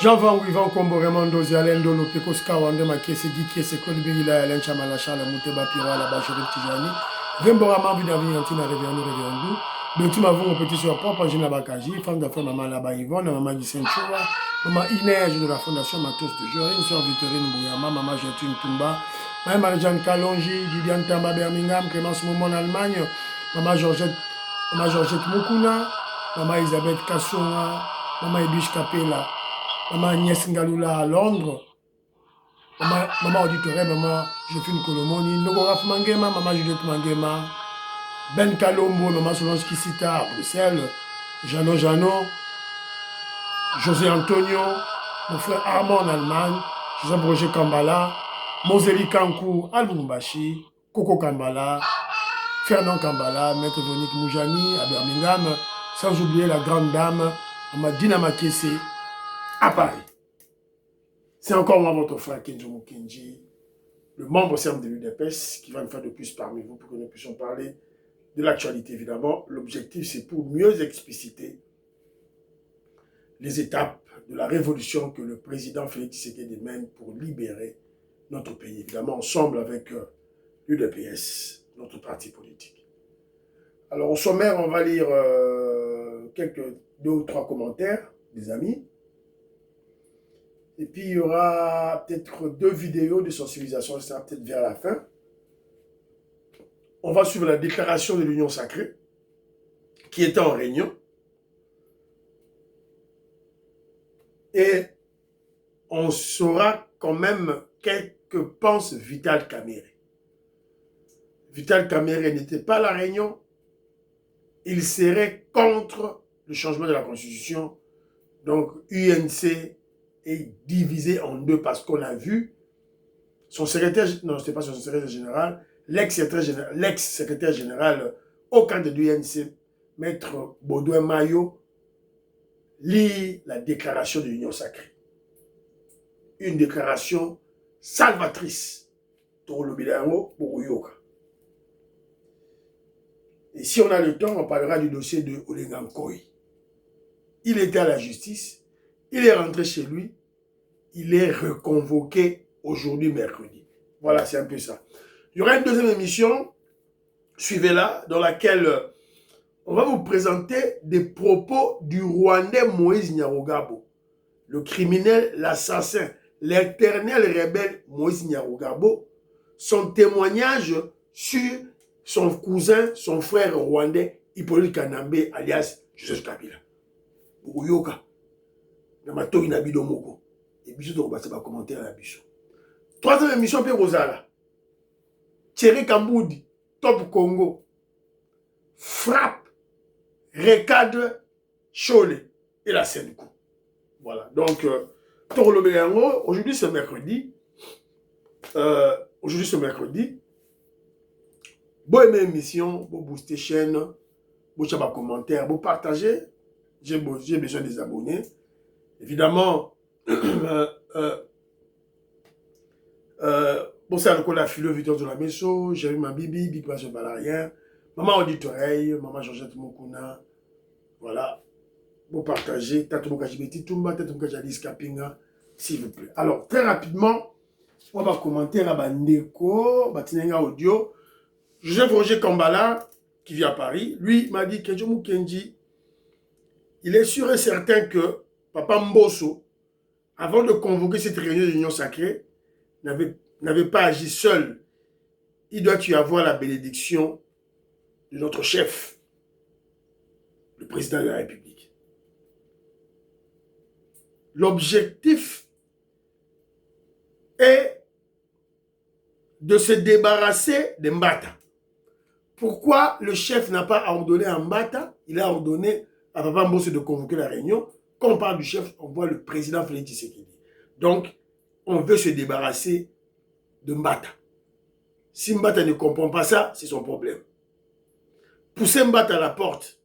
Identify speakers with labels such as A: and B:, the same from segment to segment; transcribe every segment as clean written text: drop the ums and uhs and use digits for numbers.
A: Jean-Van Wivan Kombo Raymond Zialen Dolo Pekos Kawande Makese Gikese Claude Birila Alain Chamala Charles Mouteba Piro la Bachoré Tijani Vembora Mavi Davi Yantina Reviandou Betu Mavon Petit sur propre Gina Bakaji femme d'affaires Maman Laba Yvonne Maman Gisèle Choua Maman Inès de la Fondation Matos de Joie une soeur Victorine Bouyama Maman Jotune Tumba Maman Marie-Jeanne Kalonji Didiane Tamba Birmingham Clémence Momon Allemagne Maman Georgette Mukuna Maman Elisabeth Kassonga Maman Ebiche Kapela Maman Agnès Ngaloula à Londres, Maman Auditore, Maman Josephine Kolomoni, Nogoraf Mangema, Maman Juliette Mangema, Ben Kalombo, Maman Solange Kisita à Bruxelles, Jano, José Antonio, mon frère Armand en Allemagne, José Roger Kambala, Moseli Kankou à Lubumbashi, Coco Kambala, Fernand Kambala, Maître Vonique Moujani à Birmingham, sans oublier la grande dame, Maman Dina Makese, à Paris. C'est encore moi, votre frère Kenzo Mukenji, le membre CERM de l'UDPS, qui va une fois de plus parmi vous pour que nous puissions parler de l'actualité. Évidemment, l'objectif, c'est pour mieux expliciter les étapes de la révolution que le président Félix Tshisekedi mène pour libérer notre pays. Évidemment, ensemble avec l'UDPS, notre parti politique. Alors, au sommaire, on va lire deux ou trois commentaires des amis. Et puis, il y aura peut-être 2 vidéos de sensibilisation, ça sera peut-être vers la fin. On va suivre la déclaration de l'Union sacrée, qui était en réunion. Et on saura quand même qu'est-ce que pense Vital Kamerhe. Vital Kamerhe n'était pas à la réunion. Il serait contre le changement de la Constitution. Donc, UNC est divisé en 2 parce qu'on a vu son secrétaire, non, ce n'est pas son secrétaire général, l'ex-secrétaire général au cadre de l'UNC, Maître Baudouin Mayo, lit la déclaration de l'Union sacrée. Une déclaration salvatrice. Et si on a le temps, on parlera du dossier de Olenga Nkoy. Il était à la justice. Il est rentré chez lui, il est reconvoqué aujourd'hui, mercredi. Voilà, c'est un peu ça. Il y aura une deuxième émission, suivez-la, dans laquelle on va vous présenter des propos du Rwandais Moïse Nyarugabo, le criminel, l'assassin, l'éternel rebelle Moïse Nyarugabo, son témoignage sur son cousin, son frère rwandais, Hippolyte Kanambe, alias Joseph Kabila. Bouyoka. Namato inabido moko. Et biso to basa ba commentaire la biso. Troisième émission pe Rosala. Thierry Kamboudi, Top Congo. Frappe, recadre, Cholet et la Sénéco. Voilà. Donc Toro Bélango, aujourd'hui c'est mercredi. Aujourd'hui c'est mercredi. Bon aimer émission, bon booster chaîne, bon chaba commentaire, bon partager. J'ai besoin des abonnés. Évidemment, bon, c'est le coup la philo, Victor de la Messo, j'ai eu ma bibi, Big Basse Balarien, Maman Auditoreille, Maman Georgette Mokuna, voilà, vous partagez, Tatou Mokajibeti Tumba, Tatou Mokajadis Kapinga, s'il vous plaît. Alors, très rapidement, on va commenter à Bandeko, Batinenga Audio, Joseph Roger Kambala, qui vit à Paris, lui m'a dit que Kenjo Mukenji, il est sûr et certain que Papa Mbosso, avant de convoquer cette réunion de l'Union sacrée, n'avait pas agi seul. Il doit y avoir la bénédiction de notre chef, le président de la République. L'objectif est de se débarrasser de Mbata. Pourquoi le chef n'a pas ordonné à Mbata? Il a ordonné à Papa Mbosso de convoquer la réunion. Quand on parle du chef, on voit le président Félix Tshisekedi. Donc, on veut se débarrasser de Mbata. Si Mbata ne comprend pas ça, c'est son problème. Pousser Mbata à la porte.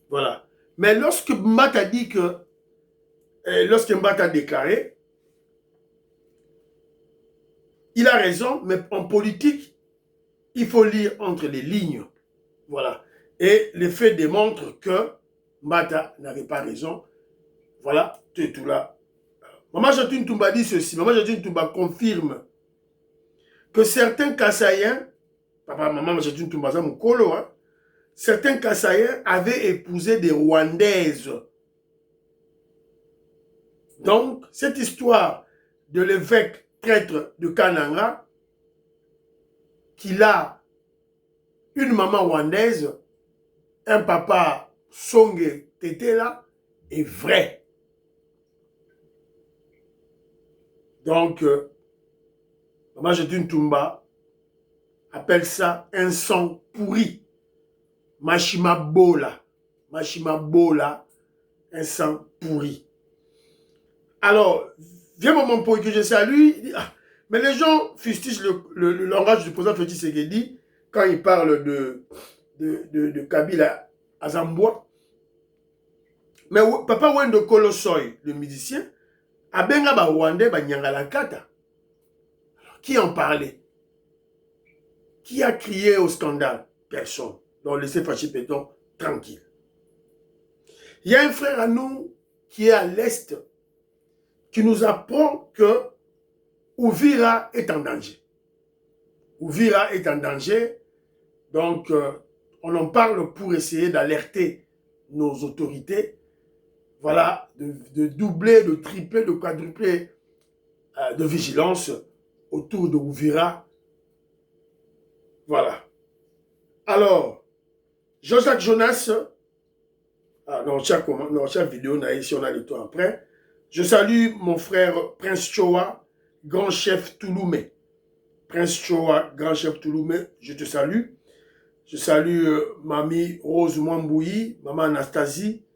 A: Voilà. Mais lorsque Mbata dit que, lorsque Mbata a déclaré, il a raison, mais en politique, il faut lire entre les lignes. Voilà. Et les faits démontrent que Mbata n'avait pas raison. Voilà, tu es tout là. Maman Jatune Toumba dit ceci. Maman Jatune Toumba confirme que certains Kassaïens, papa, maman Jatune Toumba, c'est mon colo, hein, certains Kassaïens avaient épousé des Rwandaises. Donc, cette histoire de l'évêque traître de Kananga, qu'il a une maman rwandaise, un papa Songe Tetela, est vrai. Donc, maman Jatune Toumba appelle ça un sang pourri. Mashima Bola, un sang pourri. Alors, viens moment pour que je salue. Mais les gens fustigent le langage du président Félix Tshisekedi quand il parle de Kabila à Zamboua. Mais papa Wendo Kolosoy, le musicien, a benga ba Rwandais ba Nyangala Kata. Qui en parlait? Qui a crié au scandale? Personne. Donc laissez fâcher Péton tranquille. Il y a un frère à nous qui est à l'Est qui nous apprend que Uvira est en danger. Uvira est en danger. Donc, on en parle pour essayer d'alerter nos autorités. Voilà, de doubler, de tripler, de quadrupler de vigilance autour de Uvira. Voilà. Alors, Jean-Jacques Jonas, dans chaque vidéo, si on a le temps après, je salue mon frère Prince Choa, grand chef Touloumé. Prince Choa, grand chef Touloumé, je te salue. Je salue mamie Rose Mwambouyi, maman Anastasie.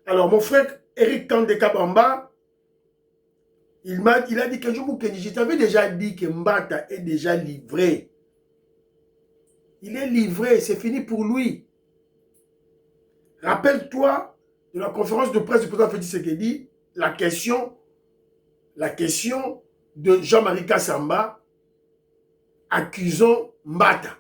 A: Alors, mon frère Eric Kandekabamba, il a dit que je t'avais déjà dit que Mbata est déjà livré. Il est livré, c'est fini pour lui. Rappelle-toi de la conférence de presse du président Félix Tshisekedi, la question de Jean-Marie Kassamba accusant Mbata.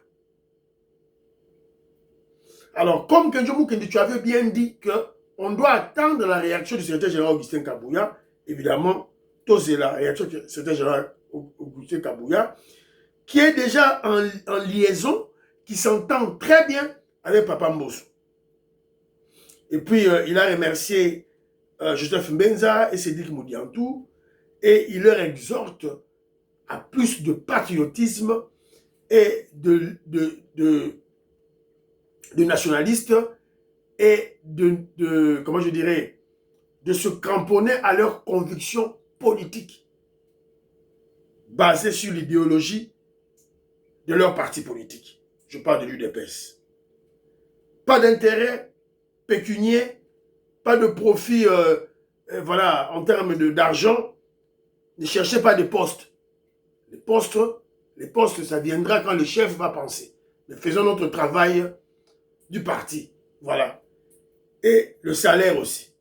A: Alors, comme Kenjo Kendi, tu avais bien dit qu'on doit attendre la réaction du secrétaire général Augustin Kabouya, évidemment, c'est la réaction du secrétaire général Augustin Kabouya, qui est déjà en liaison, qui s'entend très bien avec Papa Mbosso. Et puis, il a remercié Joseph Mbenza et Cédric Moudiantou, et il leur exhorte à plus de patriotisme et de nationalistes et comment je dirais, de se cramponner à leurs convictions politiques basées sur l'idéologie de leur parti politique. Je parle de l'UDPS. Pas d'intérêt pécunier, pas de profit voilà, en termes d'argent. Ne cherchez pas de postes. Les postes, ça viendra quand le chef va penser. Mais faisons notre travail du parti. Voilà. Et le salaire aussi.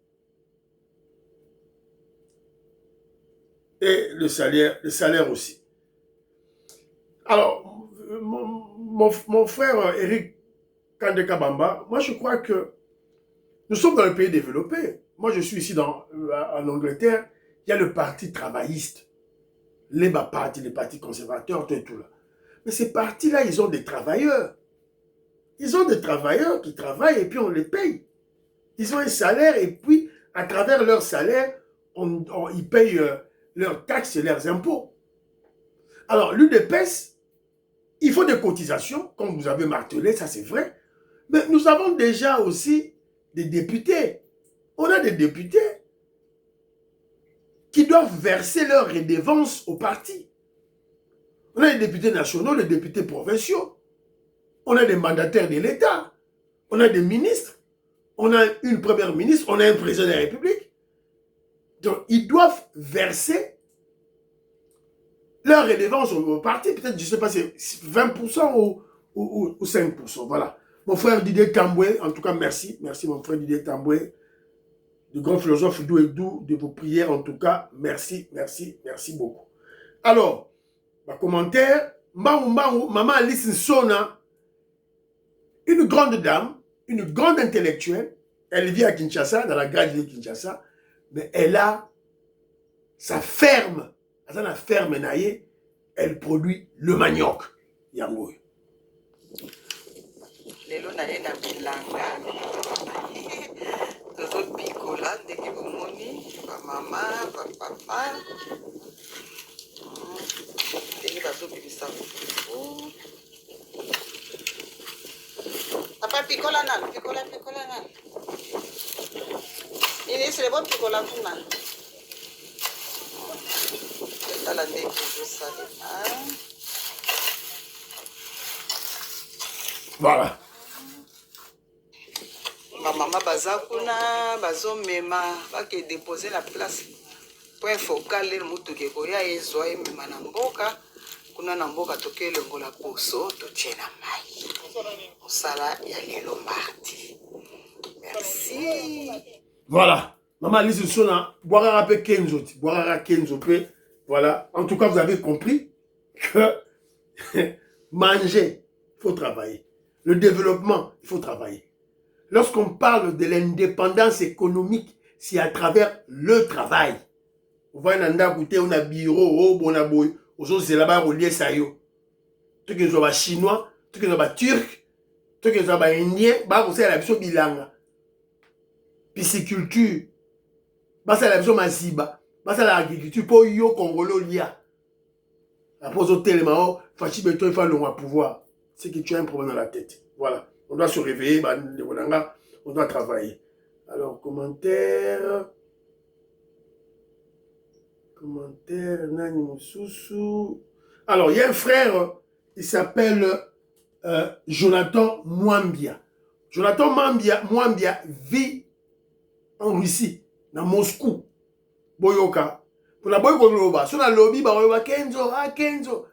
A: Et le salaire aussi. Alors, mon frère Eric Kandekabamba, moi je crois que nous sommes dans un pays développé. Moi je suis ici en Angleterre, il y a le parti travailliste. Les partis, les partis conservateurs, tout et tout là. Mais ces partis-là, ils ont des travailleurs. Ils ont des travailleurs qui travaillent et puis on les paye. Ils ont un salaire et puis, à travers leur salaire, ils payent leurs taxes et leurs impôts. Alors, l'UDPS, il faut des cotisations, comme vous avez martelé, ça c'est vrai. Mais nous avons déjà aussi des députés. On a des députés qui doivent verser leurs redevances au parti. On a des députés nationaux, des députés provinciaux. On a des mandataires de l'État. On a des ministres. On a une première ministre. On a un président de la République. Donc, ils doivent verser leur redevance au parti. Peut-être, je ne sais pas, c'est 20% ou 5%. Voilà. Mon frère Didier Tamboué, en tout cas, merci. Merci, mon frère Didier Tamboué, le grand philosophe doux et doux de vos prières. En tout cas, merci, merci, merci beaucoup. Alors, ma commentaire, Maman Alice Nsona, une grande dame, une grande intellectuelle, elle vit à Kinshasa, dans la grande ville de Kinshasa, mais elle a sa ferme. Dans la ferme, elle produit le manioc. Yango.
B: Lelo na ye na bilanga tozopikola ndenge bomoni bamama bapapa ndenge bazobimisa fufu. Papa pikola nano pikola nano ini sile bo pikola kuna tala ndenge ezosalema.
A: Voilà.
B: Maman baza kuna bazomema bake déposer la place point focal le mutuke koya ezwa emema na mboka kuna na mboka tokele ngola poso tochena mai osala ya lelo mardi. Merci.
A: Voilà. Maman Lise Sona, boira un peu Kenzo, boira Kenzo peu. Voilà. En tout cas, vous avez compris que manger, il faut travailler. Le développement, il faut travailler. Lorsqu'on parle de l'indépendance économique, c'est à travers le travail. On va on a bureau, on a boy, c'est là-bas au lieu ça yo. Tout que soit chinois, tout que soit turc, tout que soit indien, bah c'est la vision bilanga. Pisciculture, bah c'est la vision masiba, bah c'est l'agriculture pour yo congolo lia. Après au télémao, fachi beto il faut le pouvoir. C'est que tu as un problème dans la tête. Voilà. On doit se réveiller, on doit travailler. Alors, commentaire, Nani Moussousou. Alors, il y a un frère, il s'appelle Jonathan Mwambia. Jonathan Mwambia vit en Russie, dans Moscou. Boyoka. Pour la boyoka, sur la lobby, Kenzo.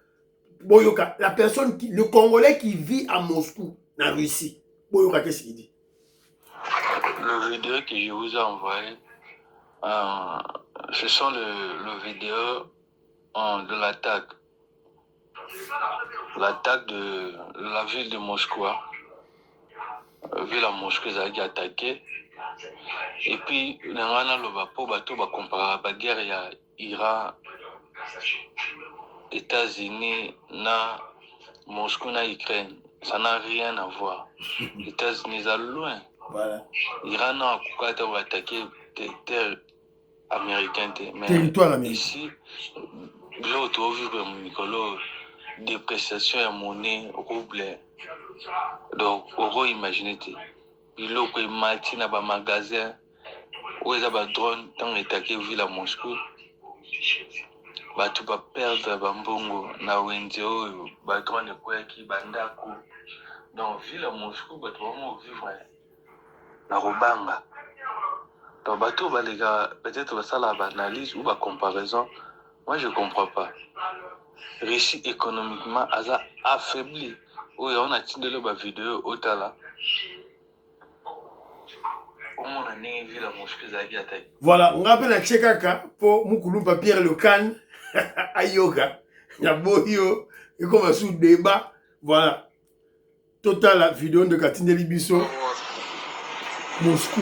A: Boyoka, la personne, le Congolais qui vit à Moscou, en Russie. Boyoka, qu'est-ce qu'il dit?
C: Le vidéo que je vous ai envoyé, ce sont le vidéo de l'attaque. L'attaque de la ville de Moscou. Ville à Moscou, ils ont attaqué. Et puis, on a comparé la guerre Iran, États-Unis, Moscou, Ukraine. Ça n'a rien à voir. Les États-Unis sont loin.
A: Voilà.
C: Iran a attaqué des terres américaines. Mais
A: territoire américain.
C: Ici, je retrouve dépréciation de monnaie, rouble. Donc, euro, imaginez. Il y a des matins dans les magasins où il y a des drones qui ont attaqué la ville à Moscou. Tu peux perdre bambongo na wenze oyo ba drone qui bandako. Donc ville à Moscou tu vas vivre na Rubanga. Donc bateau peut-être ça la analyse ou la comparaison. Moi je comprends pas. Russie économiquement a affaibli. Oui, on a tiré la vidéo au tala.
A: Voilà, on rappelle à Tchekaka pour Moukoulumpa Pierre Le Can à yoga. Il y a Boyo, et comme un sous débat. Voilà. Total la vidéo de Katindeli Bisso. Moscou.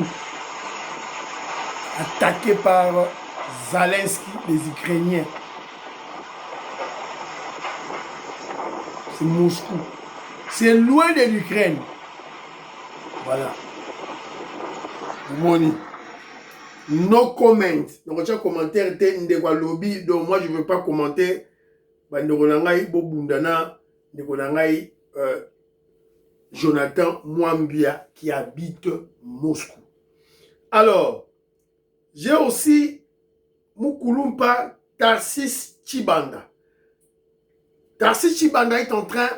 A: Attaqué par Zelensky, les Ukrainiens. C'est Moscou. C'est loin de l'Ukraine. Voilà. Money. No comment. Donc, tu as commentaire, lobby. Donc, moi, je ne veux pas commenter. Jonathan Mwambia qui habite Moscou. Alors, j'ai aussi Moukoulumpa Tarsis Chibanda. Tarsis Chibanda est en train,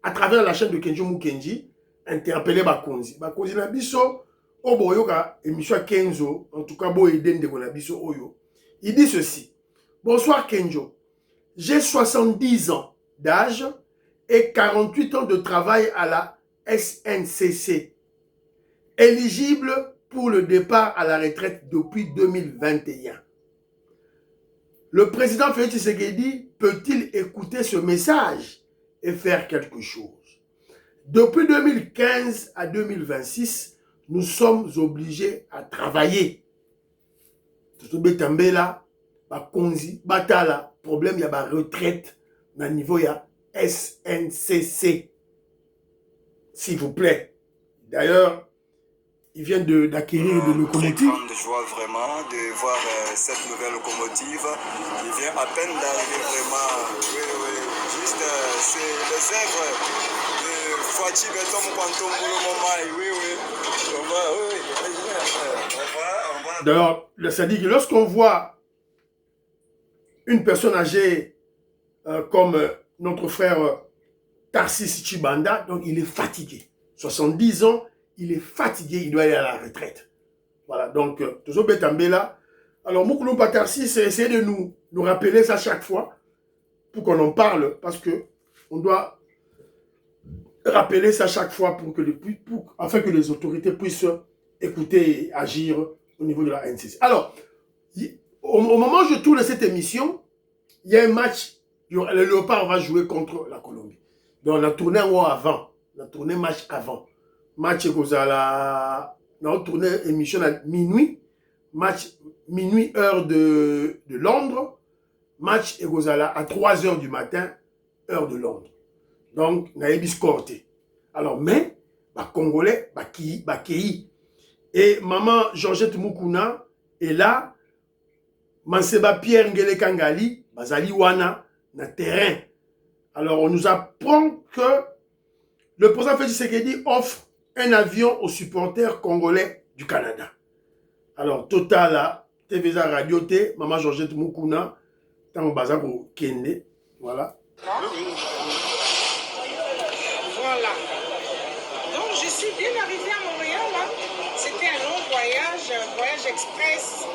A: à travers la chaîne de Kenji Mukenji, interpeller Bakonzi. Bakonzi na biso. Oboyoka, émission Kenzo, en tout cas, Oyo. Il dit ceci. Bonsoir Kenzo. J'ai 70 ans d'âge et 48 ans de travail à la SNCC. Éligible pour le départ à la retraite depuis 2021. Le président Félix Tshisekedi peut-il écouter ce message et faire quelque chose? Depuis 2015 à 2026, nous sommes obligés à travailler. Betambela, Bakonzi, Batala, problème, il y a la retraite, dans le niveau, il y a SNCC. S'il vous plaît. D'ailleurs, il vient d'acquérir des locomotives.
D: Très grande joie vraiment de voir cette nouvelle locomotive qui vient à peine d'arriver vraiment. Oui, juste c'est les œuvres de Fachi Beton Quantum Moulomomai. Oui. On va.
A: D'ailleurs, ça dit que lorsqu'on voit une personne âgée comme notre frère Tarsis Chibanda, donc il est fatigué. 70 ans, il est fatigué, il doit aller à la retraite. Voilà, donc, toujours Betambela. Alors, Moukoulou Patarsis, c'est essayer de nous rappeler ça chaque fois pour qu'on en parle, parce que on doit rappeler ça chaque fois afin que les autorités puissent écouter et agir au niveau de la NCC. Alors, au moment où je tourne cette émission, il y a un match, le Léopard va jouer contre la Colombie. Donc, on a tourné un mois avant, on a tourné match avant. Match Kozala, on a tourné émission à minuit, match minuit heure de Londres, match Kozala à 3 heures du matin, heure de Londres. Donc, on a eu scorté. Alors, mais, les Congolais, Kei. Et maman Georgette Moukouna est là, Manseba Pierre Ngele Kangali, Bazali Wana, na terrain. Alors, on nous apprend que le président Félix Tshisekedi offre un avion aux supporters congolais du Canada. Alors, Total, TVza Radio T, maman Georgette Moukouna, Tango Bazako Kende, voilà.
B: Voilà. Donc, je suis bien arrivée à Montréal. Hein. C'était un long voyage express.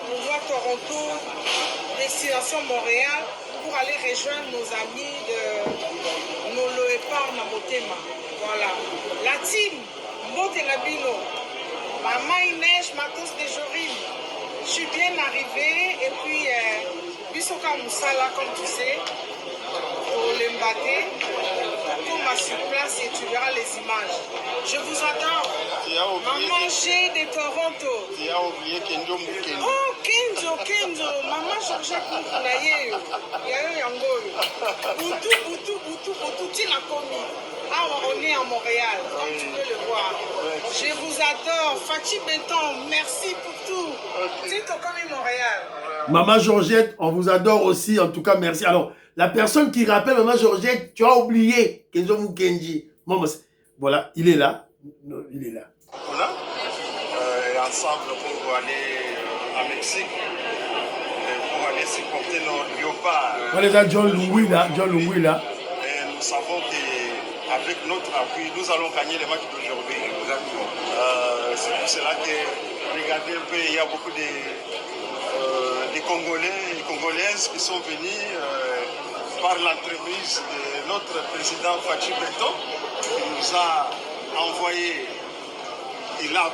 B: Nous voit Toronto, destination Montréal, pour aller rejoindre nos amis de nos Léopard Namotema. Voilà. La team, Mote Labino, Maman Inèche, Matos de Jorim. Je suis bien arrivée et puis, Bisoka Moussala, comme tu sais, pour l'embater. Thomas sur place et tu verras les images. Je vous adore. Maman G de Toronto.
D: Tu as oublié Kenzo Mukendo.
B: Oh, Kenzo. Maman Georgette Mukulaye. Yayo Yangoyo. Boutou, Tina Komi. Ah, on est à Montréal, comme tu peux le voir. Je vous adore. Fachi Béton, merci pour tout. Tito Komi Montréal.
A: Maman Georgette, on vous adore aussi. En tout cas, merci. Alors, la personne qui rappelle Maman Georgette, tu as oublié Kenzo Mukenji. Voilà, il est là.
D: Voilà. Ensemble pour aller à Mexique, pour aller supporter nos léopards.
A: Voilà, John Louis là.
D: Et nous savons qu'avec notre appui, nous allons gagner les matchs d'aujourd'hui. C'est pour cela que, regardez un peu, il y a beaucoup de Congolais et Congolaises qui sont venus par l'entremise de notre président Fachi Beton, qui nous a envoyé, il a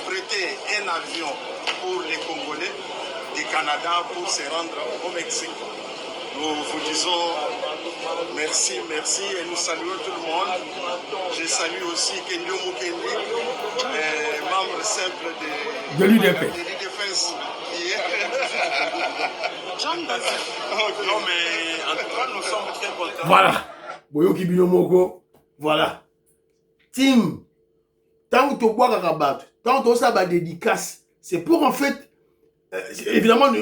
D: prêté un avion pour les Congolais du Canada pour se rendre au Mexique. Nous vous disons merci et nous saluons tout le monde. Je salue aussi Kenyo Mukendi, membre simple de l'UDPS. Non mais en tout cas nous sommes très contents.
A: Voilà. Boyoki Binomoko. Voilà. Tim. Tant que tu bois Kakabat, tant que tu as dédicace, c'est pour en fait, évidemment,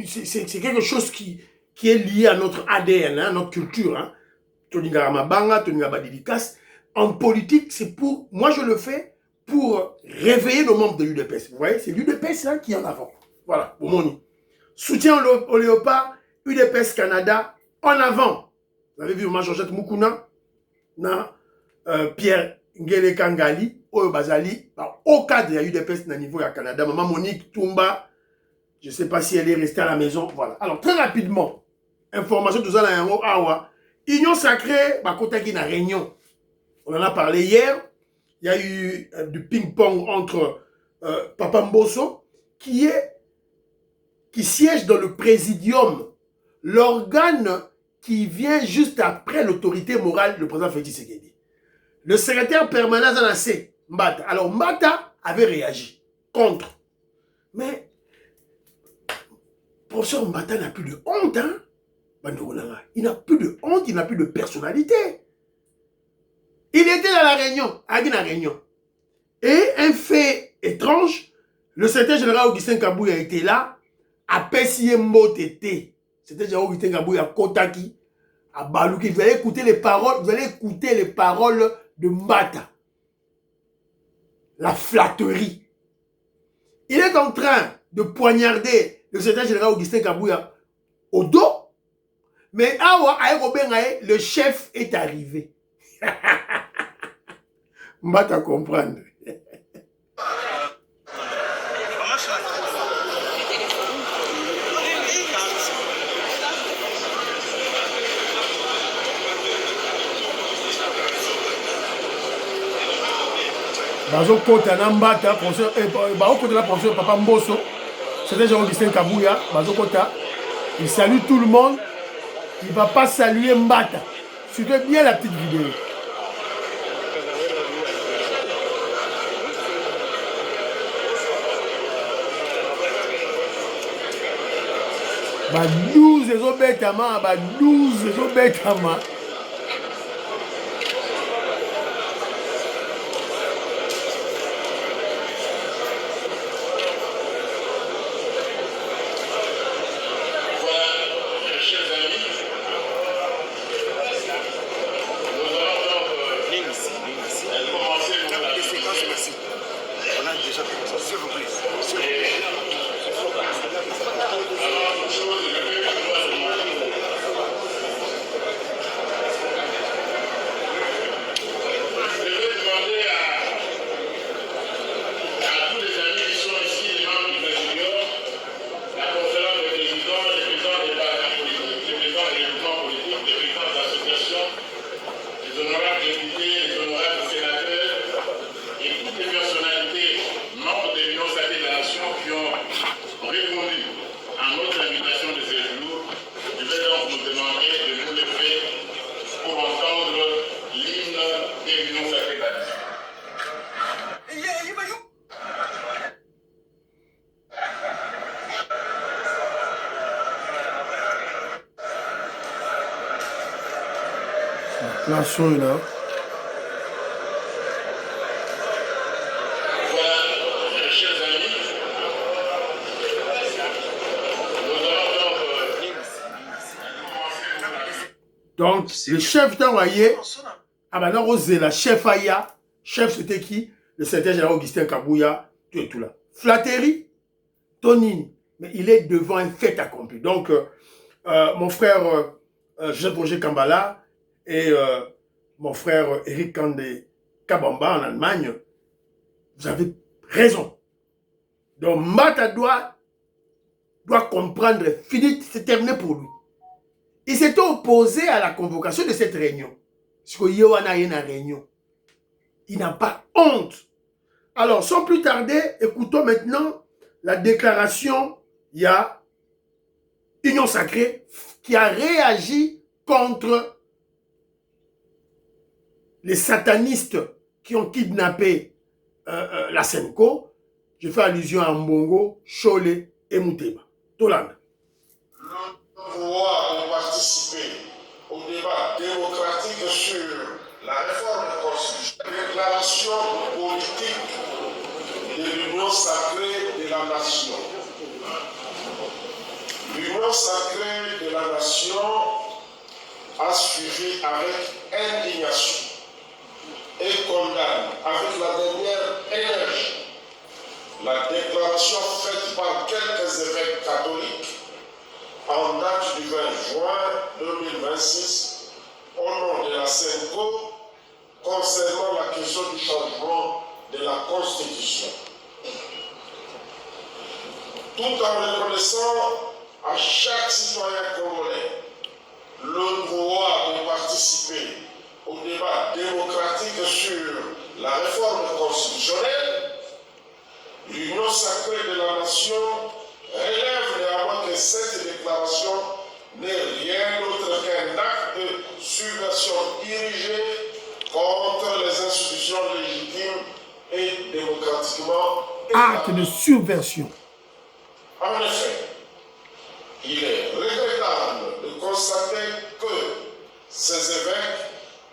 A: c'est quelque chose qui est lié à notre ADN, à notre culture. Hein. En politique, c'est pour, moi je le fais pour réveiller nos membres de l'UDPS. Vous voyez, c'est l'UDPS hein, qui est en avant. Voilà, au monde. Soutien au Léopard, UDPS Canada, en avant. Vous avez vu, moi, Georgette Moukouna, Pierre Ngele Kangali, Oyo Bazali, au cadre de l'UDPS au niveau du Canada. Maman Monique Toumba, je ne sais pas si elle est restée à la maison. Voilà. Alors, très rapidement, information de Zala Yango Awa. Union sacrée, Bakotaki na réunion. On en a parlé hier. Il y a eu du ping-pong entre Papa Mbosso, qui siège dans le présidium, l'organe qui vient juste après l'autorité morale du président Félix Tshisekedi. Le secrétaire permanent Zanase, Mbata. Alors Mbata avait réagi contre. Mais professeur Mbata n'a plus de honte, hein? Il n'a plus de honte, il n'a plus de personnalité. Il était dans la réunion. Et un fait étrange, le secrétaire général Augustin Kabouya était là, à Pessie-Mbo Tété. C'était déjà Augustin Kabouya Kotaki, à Balouki. Vous allez écouter les paroles de Mbata. La flatterie. Il est en train de poignarder le secrétaire général Augustin Kabouya au dos. Mais awa le chef est arrivé. Mbata comprendre. Bazo kota na Mbata, professeur, kota la professeur Papa Mbosso, c'était Jean-Augustin Kabouya, Bazo kota, il salue tout le monde, il ne va pas saluer Mbata. Suivez bien la petite vidéo. Ba 12 ezobetama, ba 12 ezobetama. Nation là. Donc, le chef t'a envoyé, ah ben non, la chef Aya, chef c'était qui? Le secrétaire général Augustin Kabouya, tout et tout là. Flatterie, Tonini, mais il est devant un fait accompli. Donc, mon frère Joseph Roger Kambala et mon frère Eric Kandé Kabamba en Allemagne, vous avez raison. Donc, Mbata doit comprendre, c'est terminé pour lui. Il s'était opposé à la convocation de cette réunion. Parce que Yohana a une réunion. Il n'a pas honte. Alors, sans plus tarder, écoutons maintenant la déclaration. Il y a Union Sacrée qui a réagi contre les satanistes qui ont kidnappé la Senko. Je fais allusion à Mbongo, Chole et Mouteba. Tolanda.
E: Le pouvoir de participer au débat démocratique sur la réforme constitutionnelle, déclaration politique de l'Union sacrée de la nation. L'Union sacrée de la nation a suivi avec indignation et condamne avec la dernière énergie la déclaration faite par quelques évêques catholiques en date du 20 juin 2026 au nom de la Senko concernant la question du changement de la Constitution. Tout en reconnaissant à chaque citoyen congolais le droit de participer au débat démocratique sur la réforme constitutionnelle, l'Union sacrée de la nation relève néanmoins que cette déclaration n'est rien d'autre qu'un acte de subversion dirigé contre les institutions légitimes et démocratiquement établies.
A: Acte de subversion.
E: En effet, Il est regrettable de constater que ces évêques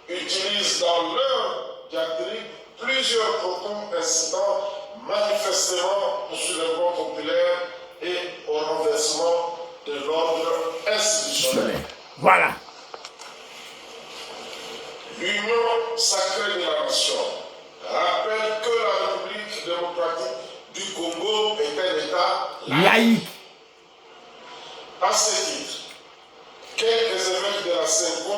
E: utilisent dans leur diatribe plusieurs propos incitant manifestement au soulèvement populaire et au renversement de l'ordre institutionnel.
A: Voilà.
E: L'union sacrée de la nation rappelle que la République démocratique du Congo est un État
A: Laïque.
E: À ce titre, quelques évêques de la CENCO,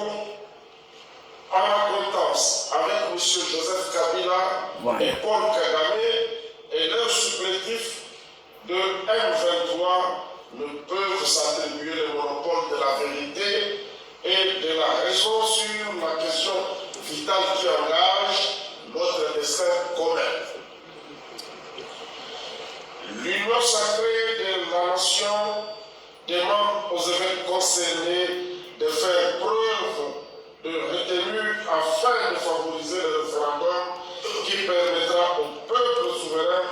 E: en acquaintance avec M. Joseph Kabila et Paul Kagame et leurs supplétifs de M23 ne peuvent s'attribuer le monopole de la vérité et de la raison sur la question vitale qui engage notre destin commun. L'union sacrée de la nation demande aux évêques concernés de faire preuve de retenue afin de favoriser le référendum qui permettra au peuple souverain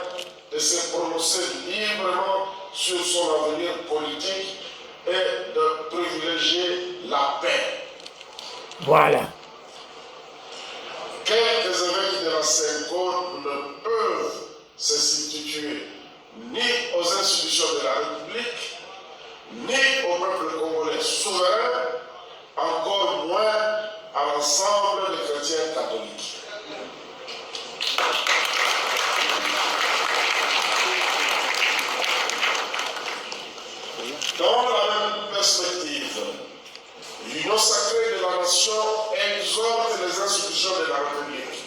E: de se prononcer librement sur son avenir politique et de privilégier la paix.
A: Voilà.
E: Quelques évêques de la CENCO ne peuvent se substituer ni aux institutions de la République, ni au peuple congolais souverain, encore moins à l'ensemble des chrétiens catholiques. Dans la même perspective, l'union sacrée de la nation exhorte les institutions de la République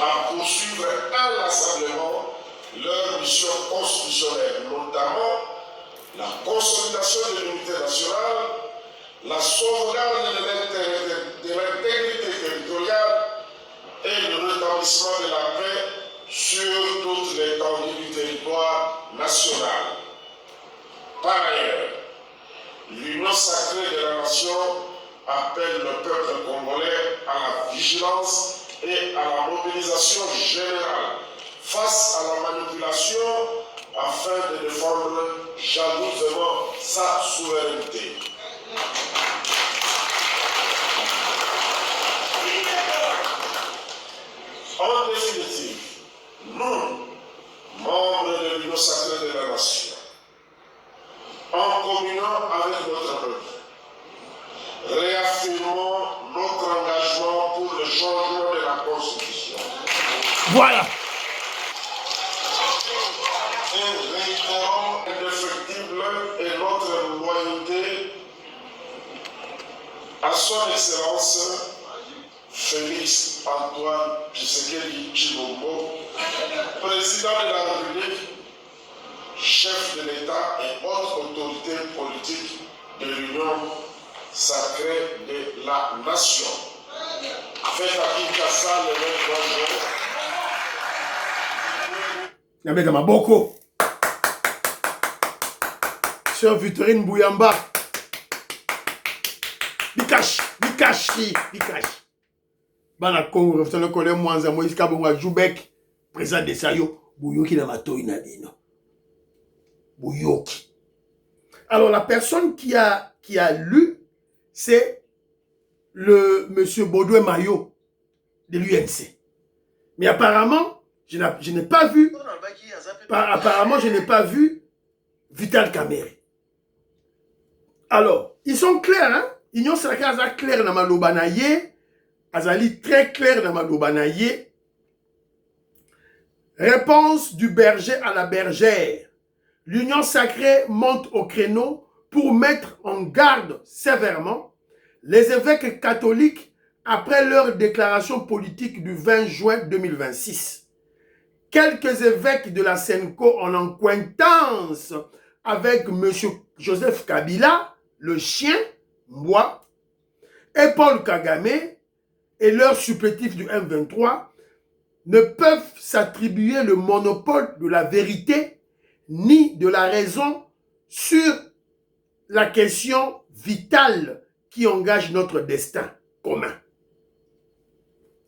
E: à poursuivre inlassablement leur mission constitutionnelle, notamment la consolidation de l'unité nationale, la sauvegarde de l'intégrité territoriale et le rétablissement de la paix sur toute l'étendue du territoire national. Par ailleurs, l'union sacrée de la nation appelle le peuple congolais à la vigilance et à la mobilisation générale face à la manipulation afin de défendre jalousement sa souveraineté. En définitive, nous, membres de l'union sacrée de la nation, en communiant avec notre peuple, réaffirmons notre engagement pour le changement de la Constitution.
A: Voilà.
E: Et réitérons indéfectible et notre loyauté à son Excellence Félix Antoine Tshisekedi Tshilombo, président de la République, chef de l'État et autres autorités politiques de l'Union sacrée de la nation. Faites à Kinshasa le 23 juin.
A: Nabeka Maboko. Sœur Victorine Bouyamba. Bikash. Bana Congo, refutana kole mwanza Moïse Kabonga Joubek, président de Sayo, Bouyoki na matoi na bino. Bouyoki. Alors la personne qui a lu, c'est le monsieur Baudouin Mayo de l'UNC. Mais apparemment, je n'ai pas vu. Apparemment, je n'ai pas vu Vital Kamerhe. Alors, ils sont clairs, hein? Ils sont clairs dans ma lobanaye. Azali très clair dans ma lobanaye. Réponse du berger à la bergère. L'union sacrée monte au créneau pour mettre en garde sévèrement les évêques catholiques après leur déclaration politique du 20 juin 2026. Quelques évêques de la CENCO en acquaintance avec M. Joseph Kabila, le chien, moi, et Paul Kagame, et leurs supplétifs du M23, ne peuvent s'attribuer le monopole de la vérité ni de la raison sur la question vitale qui engage notre destin commun.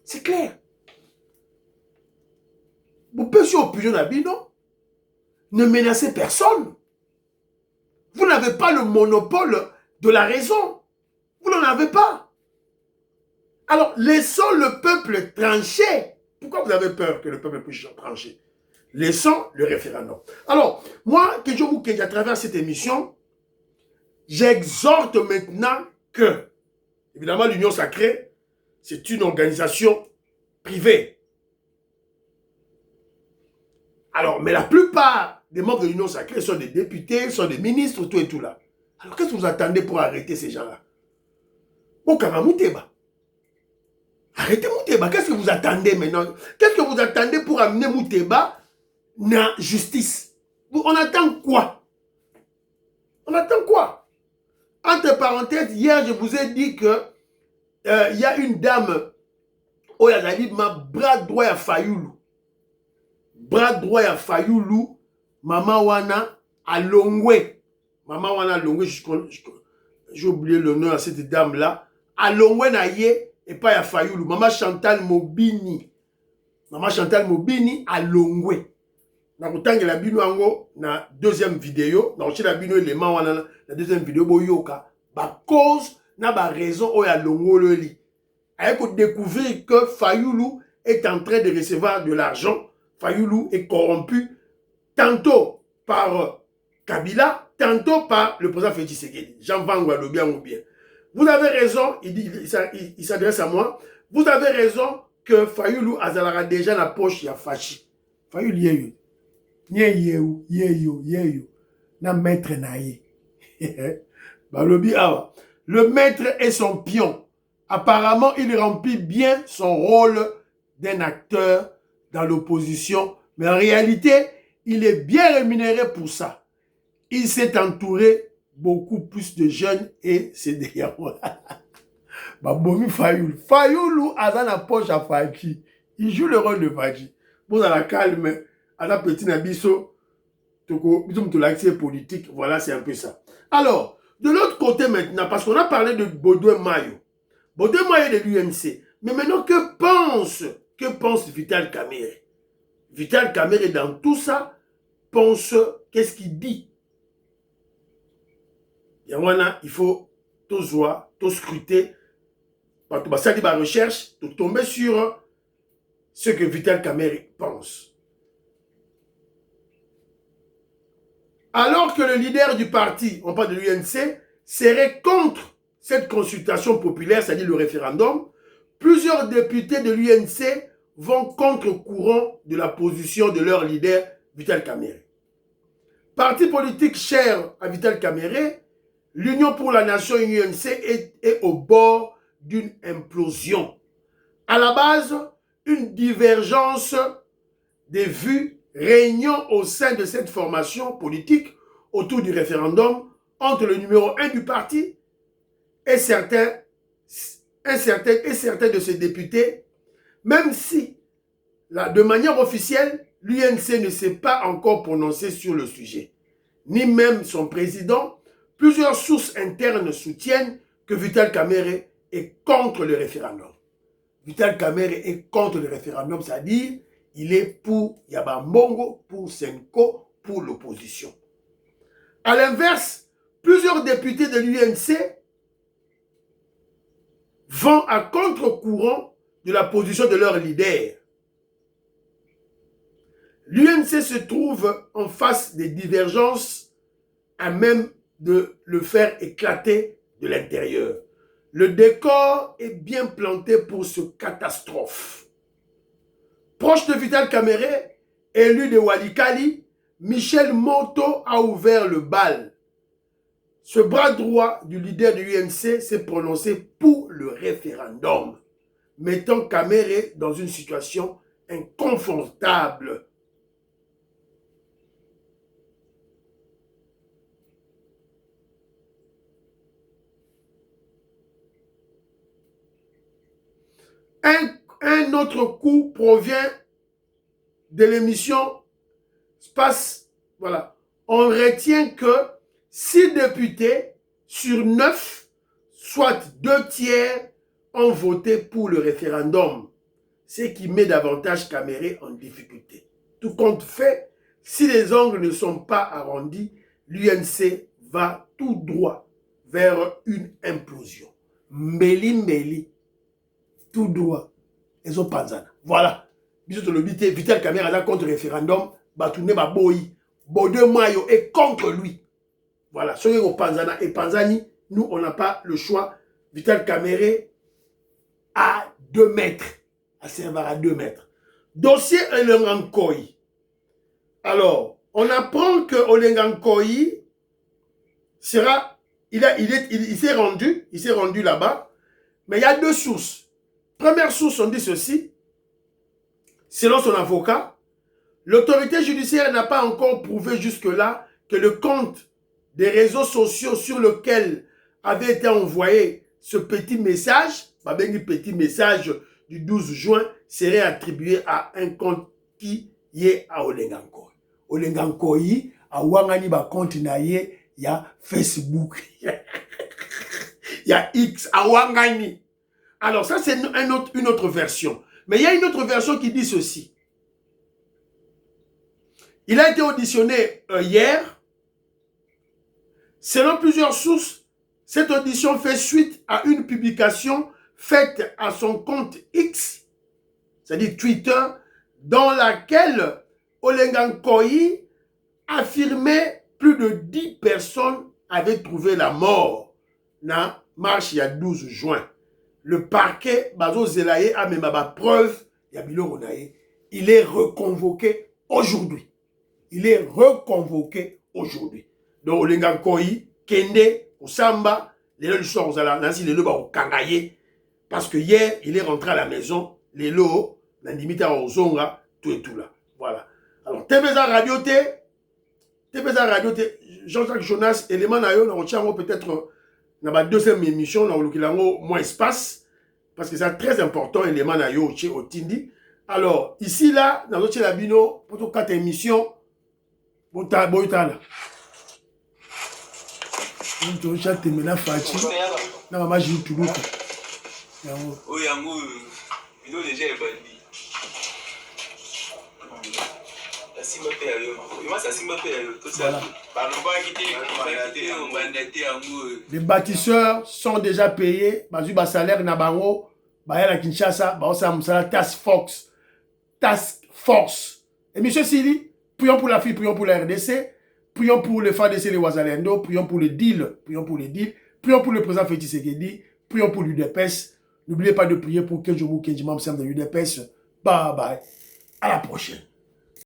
A: C'est clair. Vous pouvez sur opinion d'habit, non? Ne menacez personne. Vous n'avez pas le monopole de la raison. Vous n'en avez pas. Alors, laissons le peuple trancher. Pourquoi vous avez peur que le peuple puisse trancher? Laissons le référendum. Alors, moi, Kedjo Moukedi, à travers cette émission, j'exhorte maintenant que, évidemment, l'Union Sacrée, c'est une organisation privée. Alors, mais la plupart des membres de l'Union Sacrée sont des députés, sont des ministres, tout et tout là. Alors, qu'est-ce que vous attendez pour arrêter ces gens-là? Bokama Mouteba. Arrêtez Mouteba. Qu'est-ce que vous attendez maintenant? Qu'est-ce que vous attendez pour amener Mouteba na justice? On attend quoi? On attend quoi? Entre parenthèses, hier, je vous ai dit que il y a une dame, oh, elle a dit, ma bras droit à Fayoulou. Bras droit à Fayoulou, maman wana à Longwe. Maman wana à Longwe, j'ai oublié le nom à cette dame-là. À Longwe naye, et pas à Fayoulou. Maman Chantal Mobini. Maman Chantal Mobini à Longwe. Na kutangela bino ango na deuxième vidéo. Na ochila bino élément wana la deuxième vidéo boyoka. Ba cause na ba raison o ya Longwe li. Ayeko découvrir que Fayoulou est en train de recevoir de l'argent. Fayoulou est corrompu tantôt par Kabila, tantôt par le président Félix Tshisekedi. Jean Van bien ou bien. Vous avez raison, il s'adresse à moi. Vous avez raison que Fayoulou Azalara déjà la poche ya Fachi. Fayoulou yeyo. Yeyo. Na maître naye. Balobi awa. Le maître est son pion. Apparemment, il remplit bien son rôle d'un acteur dans l'opposition. Mais en réalité, il est bien rémunéré pour ça. Il s'est entouré beaucoup plus de jeunes et c'est derrière moi. Babomi Fayoulou. Fayoulou a dans la poche à Fachi. Il joue le rôle de Fachi. Bon, dans la calme, à la petite Nabiso, tout l'accès politique, voilà, c'est un peu ça. Alors, de l'autre côté maintenant, parce qu'on a parlé de Baudouin Mayo. Baudouin Mayo de l'UMC. Mais maintenant, que pense Vital Kamerhe? Vital Kamerhe, dans tout ça, pense, qu'est-ce qu'il dit? Il faut tout voir, tout scruter, ça dit ma recherche, tout tomber sur ce que Vital Kamerhe pense. Alors que le leader du parti, on parle de l'UNC, serait contre cette consultation populaire, c'est-à-dire le référendum, plusieurs députés de l'UNC vont contre-courant de la position de leur leader, Vital Kamerhe. Parti politique cher à Vital Kamerhe, l'Union pour la Nation UNC est au bord d'une implosion. À la base, une divergence des vues régnant au sein de cette formation politique autour du référendum entre le numéro 1 du parti et certains de ses députés, même si, de manière officielle, l'UNC ne s'est pas encore prononcé sur le sujet, ni même son président. Plusieurs sources internes soutiennent que Vital Kamerhe est contre le référendum. Vital Kamerhe est contre le référendum, c'est-à-dire il est pour Yaba Mbongo, pour Senko, pour l'opposition. À l'inverse, plusieurs députés de l'UNC vont à contre-courant de la position de leur leader. L'UNC se trouve en face des divergences à même de le faire éclater de l'intérieur. Le décor est bien planté pour ce catastrophe. Proche de Vital Kamerhe, élu de Walikali, Michel Moto a ouvert le bal. Ce bras droit du leader de l'UNC s'est prononcé pour le référendum, mettant Kamerhe dans une situation inconfortable. Un autre coup provient de l'émission Space. Voilà. On retient que 6 députés sur 9, soit 2 tiers, ont voté pour le référendum, ce qui met davantage Kamerhe en difficulté. Tout compte fait, si les angles ne sont pas arrondis, l'UNC va tout droit vers une implosion. Mbeli, tout droit. Ils ont panzana. Voilà. Bisous le bité, Vital Kamerhe là contre référendum, Batoune Baboyi, Bode Mayo est contre lui. Voilà. Ceux qui ont panzana et panzani, nous on n'a pas le choix. Vital Kamerhe à 2 mètres. À servir à 2 mètres. Dossier Olenga Nkoyi. Alors, on apprend que Olenga Nkoyi sera, il s'est rendu là-bas, mais il y a 2 sources. Première source, on dit ceci, selon son avocat, l'autorité judiciaire n'a pas encore prouvé jusque-là que le compte des réseaux sociaux sur lequel avait été envoyé ce petit message du 12 juin serait attribué à un compte qui est à Olenga Nkoyi. Olenga Nkoyi a wangani ba compte na ye ya Facebook. Il y a X à wangani. Alors ça c'est une autre version. Mais il y a une autre version qui dit ceci. Il a été auditionné hier. Selon plusieurs sources, cette audition fait suite à une publication faite à son compte X, c'est-à-dire Twitter, dans laquelle Olenga Nkoyi affirmait plus de 10 personnes avaient trouvé la mort dans la marche il y a 12 juin. Le parquet, Bazo Zelaye, a même ma preuve, il est reconvoqué aujourd'hui. Donc Olenga Nkoyi, Kende, Osamba, les lots du soir, les lots au Kangaye, parce que hier, il est rentré à la maison, les lots, l'indimité à Ozonga, tout et tout là. Voilà. Alors, TVSA Radio T, Jean-Jacques Jonas, élément nayo, on tient peut-être dans la deuxième émission, on a moins espace, parce que c'est très important, élément nayo, au Tindi. Alors, ici là, dans notre labino, pour 4 émissions, Boytala. On chat temela Fati. Na maman j'ai tout l'autre.
F: Oh yango, il doit déjà être bandit.
A: Les bâtisseurs sont déjà payés. Bazu ba salaire na bango. Ba la Kinshasa, ba osa musala task force. Et monsieur Sili, prions pour la fille, prions pour la RDC, prions pour le FADC les Ouazalendo, prions pour le deal, prions pour le président Félix Tshisekedi, prions pour l'UDPS. N'oubliez pas de prier pour Kenjobu Kenjimam Sam de l'UDPS. Bye bye. À la prochaine.